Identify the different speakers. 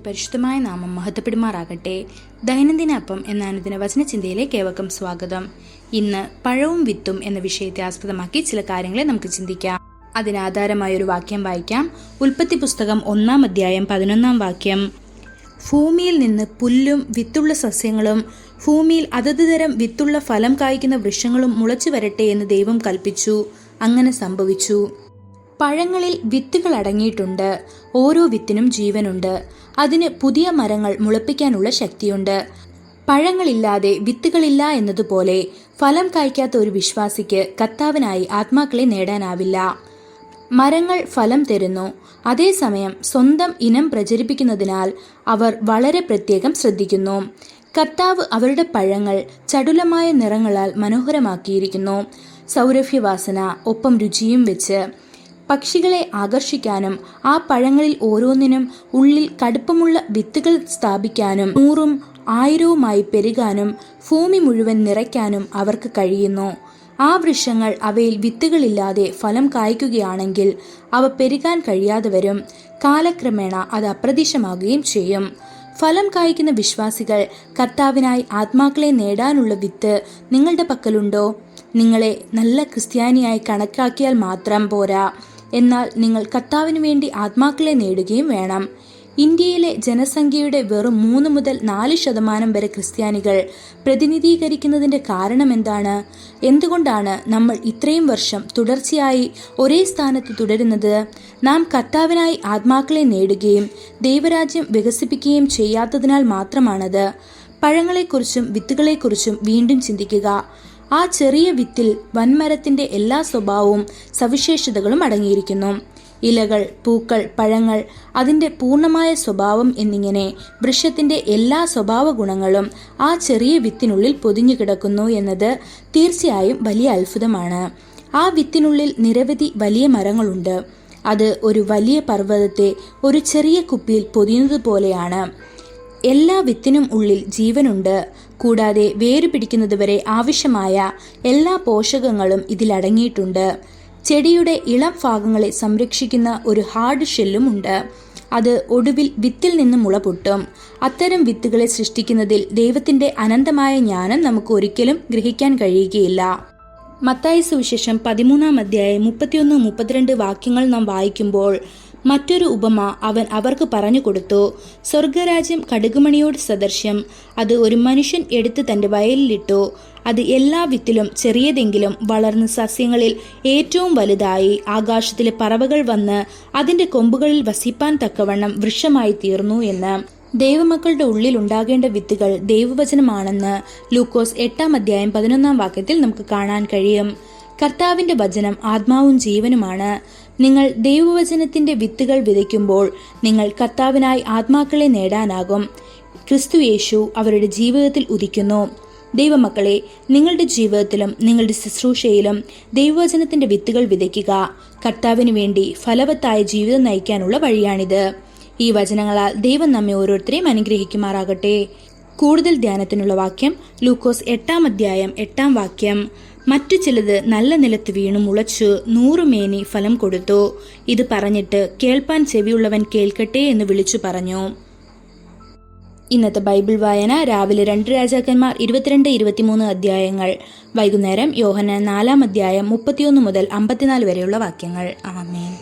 Speaker 1: പരിശുദ്ധമായ നാമം മഹത്വപ്പെടുമാറാകട്ടെ. ദൈനംദിന അപ്പം എന്ന അനുദിന വചനചിന്തയിലേക്ക് ഏവർക്കും സ്വാഗതം. ഇന്ന് പഴവും വിത്തും എന്ന വിഷയത്തെ ആസ്പദമാക്കി ചില കാര്യങ്ങളെ നമുക്ക് ചിന്തിക്കാം. അതിനാധാരമായൊരു വാക്യം വായിക്കാം. ഉൽപ്പത്തി പുസ്തകം 1-ാം അധ്യായം 11-ാം വാക്യം. ഭൂമിയിൽ നിന്ന് പുല്ലും വിത്തുള്ള സസ്യങ്ങളും ഭൂമിയിൽ അതത് തരം വിത്തുള്ള ഫലം കായ്ക്കുന്ന വൃക്ഷങ്ങളും മുളച്ചു വരട്ടെ എന്ന് ദൈവം കൽപ്പിച്ചു. അങ്ങനെ സംഭവിച്ചു. പഴങ്ങളിൽ വിത്തുകൾ അടങ്ങിയിട്ടുണ്ട്. ഓരോ വിത്തിനും ജീവനുണ്ട്. അതിന് പുതിയ മരങ്ങൾ മുളപ്പിക്കാനുള്ള ശക്തിയുണ്ട്. പഴങ്ങളില്ലാതെ വിത്തുകളില്ല എന്നതുപോലെ ഫലം കായ്ക്കാത്ത ഒരു വിശ്വാസിക്ക് കർത്താവിനായി ആത്മാക്കളെ നേടാനാവില്ല. മരങ്ങൾ ഫലം തരുന്നു. അതേസമയം സ്വന്തം ഇനം പ്രചരിപ്പിക്കുന്നതിനാൽ അവർ വളരെ പ്രത്യേകം ശ്രദ്ധിക്കുന്നു. കർത്താവ് അവരുടെ പഴങ്ങൾ ചടുലമായ നിറങ്ങളാൽ മനോഹരമാക്കിയിരിക്കുന്നു. സൗരഭ്യവാസന ഒപ്പം രുചിയും വെച്ച് പക്ഷികളെ ആകർഷിക്കാനും ആ പഴങ്ങളിൽ ഓരോന്നിനും ഉള്ളിൽ കടുപ്പമുള്ള വിത്തുകൾ സ്ഥാപിക്കാനും 100ഉം 1000വുമായി പെരുകാനും ഭൂമി മുഴുവൻ നിറയ്ക്കാനും അവർക്ക് കഴിയുന്നു. ആ വൃക്ഷങ്ങൾ അവയിൽ വിത്തുകളില്ലാതെ ഫലം കായ്ക്കുകയാണെങ്കിൽ അവ പെരുകാൻ കഴിയാതെ വരും. കാലക്രമേണ അത് അപ്രത്യക്ഷമാകുകയും ചെയ്യും. ഫലം കായ്ക്കുന്ന വിശ്വാസികൾ കർത്താവിനായി ആത്മാക്കളെ നേടാനുള്ള വിത്ത് നിങ്ങളുടെ പക്കലുണ്ടോ? നിങ്ങളെ നല്ല ക്രിസ്ത്യാനിയായി കണക്കാക്കിയാൽ മാത്രം പോരാ, എന്നാൽ നിങ്ങൾ കർത്താവിന് വേണ്ടി ആത്മാക്കളെ നേടുകയും വേണം. ഇന്ത്യയിലെ ജനസംഖ്യയുടെ വെറും 3 മുതൽ 4% വരെ ക്രിസ്ത്യാനികൾ പ്രതിനിധീകരിക്കുന്നതിൻ്റെ കാരണം എന്താണ്? എന്തുകൊണ്ടാണ് നമ്മൾ ഇത്രയും വർഷം തുടർച്ചയായി ഒരേ സ്ഥാനത്ത് തുടരുന്നത്? നാം കർത്താവിനായി ആത്മാക്കളെ നേടുകയും ദൈവരാജ്യം വികസിപ്പിക്കുകയും ചെയ്യാത്തതിനാൽ മാത്രമാണത്. പഴങ്ങളെക്കുറിച്ചും വിത്തുകളെക്കുറിച്ചും വീണ്ടും ചിന്തിക്കുക. ആ ചെറിയ വിത്തിൽ വൻമരത്തിന്റെ എല്ലാ സ്വഭാവവും സവിശേഷതകളും അടങ്ങിയിരിക്കുന്നു. ഇലകൾ, പൂക്കൾ, പഴങ്ങൾ, അതിൻ്റെ പൂർണ്ണമായ സ്വഭാവം എന്നിങ്ങനെ വൃക്ഷത്തിന്റെ എല്ലാ സ്വഭാവ ഗുണങ്ങളും ആ ചെറിയ വിത്തിനുള്ളിൽ പൊതിഞ്ഞു കിടക്കുന്നു എന്നത് തീർച്ചയായും വലിയ അത്ഭുതമാണ്. ആ വിത്തിനുള്ളിൽ നിരവധി വലിയ മരങ്ങളുണ്ട്. അത് ഒരു വലിയ പർവ്വതത്തെ ഒരു ചെറിയ കുപ്പിയിൽ പൊതിയുന്നത് പോലെയാണ്. എല്ലാ വിത്തിനും ഉള്ളിൽ ജീവനുണ്ട്. കൂടാതെ വേര് പിടിക്കുന്നതുവരെ ആവശ്യമായ എല്ലാ പോഷകങ്ങളും ഇതിലടങ്ങിയിട്ടുണ്ട്. ചെടിയുടെ ഇളം ഭാഗങ്ങളെ സംരക്ഷിക്കുന്ന ഒരു ഹാർഡ് ഷെല്ലും ഉണ്ട്. അത് ഒടുവിൽ വിത്തിൽ നിന്ന് മുള പൊട്ടും. അത്തരം വിത്തുകളെ സൃഷ്ടിക്കുന്നതിൽ ദൈവത്തിന്റെ അനന്തമായ ജ്ഞാനം നമുക്ക് ഒരിക്കലും ഗ്രഹിക്കാൻ കഴിയുകയില്ല. മത്തായി സുവിശേഷം 13-ാം അധ്യായം 31-32 വാക്യങ്ങൾ നാം വായിക്കുമ്പോൾ മറ്റൊരു ഉപമ അവൻ അവർക്ക് പറഞ്ഞു കൊടുത്തു. സ്വർഗരാജ്യം കടുകുമണിയോട് സദൃശ്യം. അത് ഒരു മനുഷ്യൻ എടുത്ത് തന്റെ വയലിലിട്ടു. അത് എല്ലാ വിത്തിലും ചെറിയതെങ്കിലും വളർന്ന് സസ്യങ്ങളിൽ ഏറ്റവും വലുതായി ആകാശത്തിലെ പറവകൾ വന്ന് അതിന്റെ കൊമ്പുകളിൽ വസിപ്പാൻ തക്കവണ്ണം വൃക്ഷമായി തീർന്നു എന്ന്. ദൈവമക്കളുടെ ഉള്ളിൽ ഉണ്ടാകേണ്ട വിത്തുകൾ ദൈവവചനമാണെന്ന് ലൂക്കോസ് 8-ാം അധ്യായം 11-ാം വാക്യത്തിൽ നമുക്ക് കാണാൻ കഴിയും. കർത്താവിന്റെ വചനം ആത്മാവും ജീവനുമാണ്. നിങ്ങൾ ദൈവവചനത്തിന്റെ വിത്തുകൾ വിതയ്ക്കുമ്പോൾ നിങ്ങൾ കർത്താവിനായി ആത്മാക്കളെ നേടാനാകും. ക്രിസ്തുയേശു അവരുടെ ജീവിതത്തിൽ ഉദിക്കുന്നു. ദൈവമക്കളെ, നിങ്ങളുടെ ജീവിതത്തിലും നിങ്ങളുടെ ശുശ്രൂഷയിലും ദൈവവചനത്തിന്റെ വിത്തുകൾ വിതയ്ക്കുക. കർത്താവിന് വേണ്ടി ഫലവത്തായ ജീവിതം നയിക്കാനുള്ള വഴിയാണിത്. ഈ വചനങ്ങളാൽ ദൈവം നമ്മെ ഓരോരുത്തരെയും അനുഗ്രഹിക്കുമാറാകട്ടെ. കൂടുതൽ ധ്യാനത്തിനുള്ള വാക്യം ലൂക്കോസ് 8-ാം അധ്യായം 8-ാം വാക്യം. മറ്റു ചിലത് നല്ല നിലത്ത് വീണു മുളച്ചു 100 മേനി ഫലം കൊടുത്തു. ഇത് പറഞ്ഞിട്ട് കേൾപ്പാൻ ചെവിയുള്ളവൻ കേൾക്കട്ടെ എന്ന് വിളിച്ചു പറഞ്ഞു. ഇന്നത്തെ ബൈബിൾ വായന രാവിലെ 2 രാജാക്കന്മാർ 22-23 അധ്യായങ്ങൾ, വൈകുന്നേരം യോഹന്നാൻ 4-ാം അധ്യായം 31 മുതൽ 54 വരെയുള്ള വാക്യങ്ങൾ. ആമേൻ.